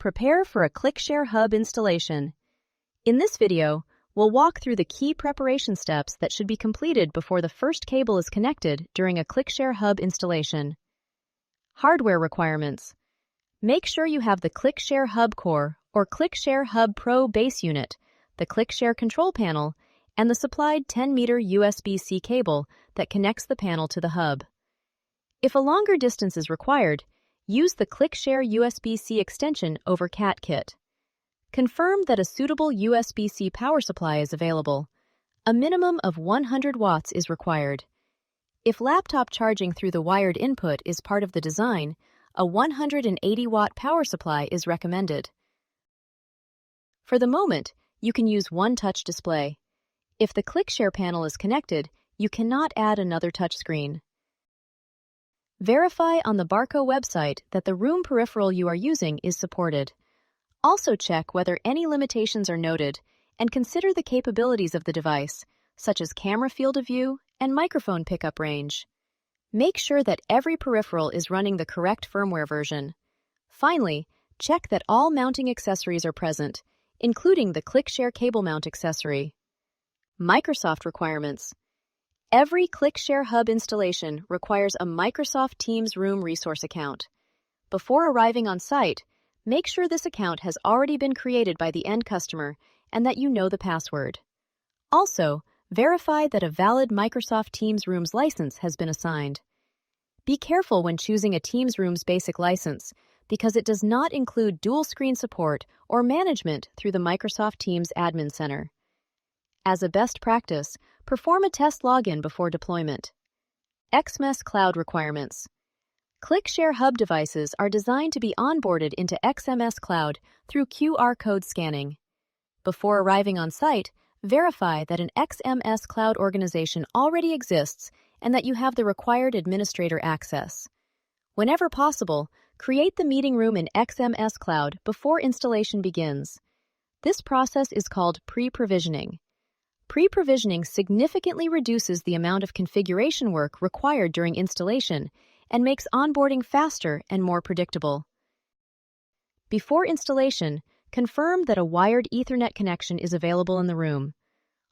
Prepare for a ClickShare Hub installation. In this video, we'll walk through the key preparation steps that should be completed before the first cable is connected during a ClickShare Hub installation. Hardware requirements. Make sure you have the ClickShare Hub Core or ClickShare Hub Pro base unit, the ClickShare control panel, and the supplied 10-meter USB-C cable that connects the panel to the hub. If a longer distance is required, use the ClickShare USB-C extension over CAT-Kit. Confirm that a suitable USB-C power supply is available. A minimum of 100 watts is required. If laptop charging through the wired input is part of the design, a 180-watt power supply is recommended. For the moment, you can use one touch display. If the ClickShare panel is connected, you cannot add another touchscreen. Verify on the Barco website that the room peripheral you are using is supported. Also check whether any limitations are noted and consider the capabilities of the device, such as camera field of view and microphone pickup range. Make sure that every peripheral is running the correct firmware version. Finally, check that all mounting accessories are present, including the ClickShare cable mount accessory. Microsoft requirements. Every ClickShare Hub installation requires a Microsoft Teams Room resource account. Before arriving on site, make sure this account has already been created by the end customer and that you know the password. Also, verify that a valid Microsoft Teams Rooms license has been assigned. Be careful when choosing a Teams Rooms basic license because it does not include dual screen support or management through the Microsoft Teams Admin Center. As a best practice, perform a test login before deployment. XMS Cloud requirements. ClickShare Hub devices are designed to be onboarded into XMS Cloud through QR code scanning. Before arriving on site, verify that an XMS Cloud organization already exists and that you have the required administrator access. Whenever possible, create the meeting room in XMS Cloud before installation begins. This process is called pre-provisioning. Pre-provisioning significantly reduces the amount of configuration work required during installation and makes onboarding faster and more predictable. Before installation, confirm that a wired Ethernet connection is available in the room.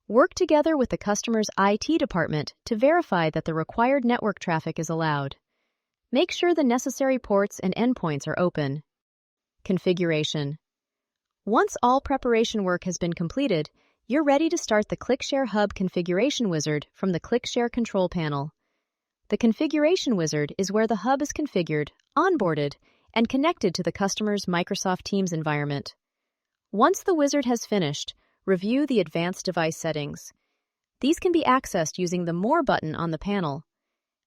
Work together with the customer's IT department to verify that the required network traffic is allowed. Make sure the necessary ports and endpoints are open. Configuration. Once all preparation work has been completed, you're ready to start the ClickShare Hub configuration wizard from the ClickShare control panel. The configuration wizard is where the hub is configured, onboarded, and connected to the customer's Microsoft Teams environment. Once the wizard has finished, review the advanced device settings. These can be accessed using the More button on the panel.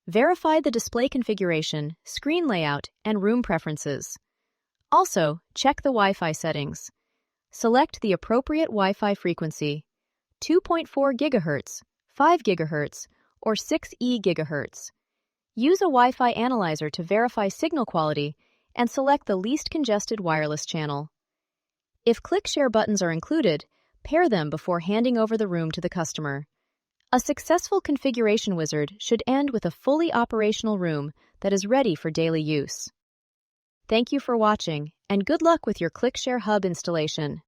Verify the display configuration, screen layout, and room preferences. Also, check the Wi-Fi settings. Select the appropriate Wi-Fi frequency, 2.4 GHz, 5 GHz, or 6E GHz. Use a Wi-Fi analyzer to verify signal quality and select the least congested wireless channel. If ClickShare buttons are included, pair them before handing over the room to the customer. A successful configuration wizard should end with a fully operational room that is ready for daily use. Thank you for watching, and good luck with your ClickShare Hub installation.